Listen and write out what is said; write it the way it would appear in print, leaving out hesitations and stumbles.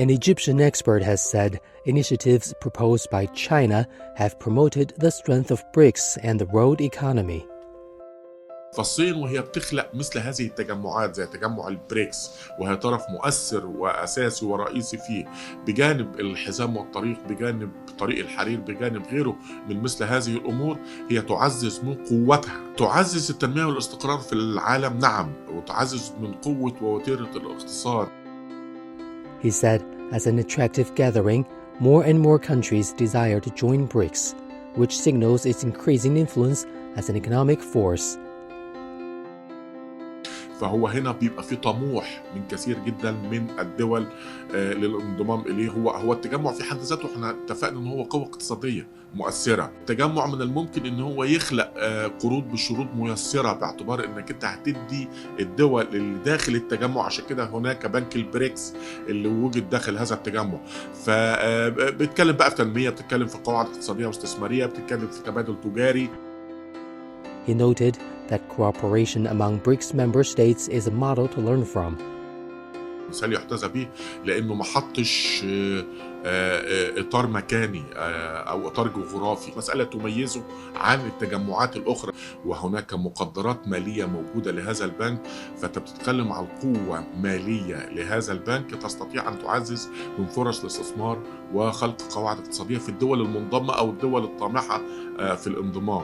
An Egyptian expert has said initiatives proposed by China have promoted the strength of BRICS and the world economy. فالصين وهي بتخلق مثل هذه التجمعات زي تجمع البريكس، وهي طرف مؤثر وأساسي ورئيسي فيه، بجانب الحزام والطريق، بجانب طريق الحرير، بجانب غيره من مثل هذه الأمور، هي تعزز من قوتها، تعزز التنمية والاستقرار في العالم، نعم، وتعزز من قوة ووتيرة الاقتصاد. He said, as an attractive gathering, more and more countries desire to join BRICS, which signals its increasing influence as an economic force. فهو هنا بيبقى في طموح من كثير جدا من الدول للانضمام اليه. هو التجمع في حد ذاته احنا اتفقنا ان هو قوة اقتصادية مؤثرة. التجمع من الممكن ان هو يخلق قروض بشروط ميسرة، باعتبار انك انت هتدي الدول اللي داخل التجمع. عشان كده هناك بنك البريكس اللي وجد داخل هذا التجمع، فبتتكلم بقى في تنمية، بتتكلم في قواعد اقتصادية واستثمارية، بتتكلم في تبادل تجاري. He noted that cooperation among BRICS member states is a model to learn from. مثال يحتذى به لأنه ما حطش إطار مكاني أو إطار جغرافي، مسألة تميزه عن التجمعات الأخرى. وهناك مقدرات مالية موجودة لهذا البنك، فأنت بتتكلم عن قوة مالية لهذا البنك تستطيع أن تعزز من فرص الاستثمار وخلق قواعد اقتصادية في الدول المنضمة أو الدول الطامحة في الانضمام.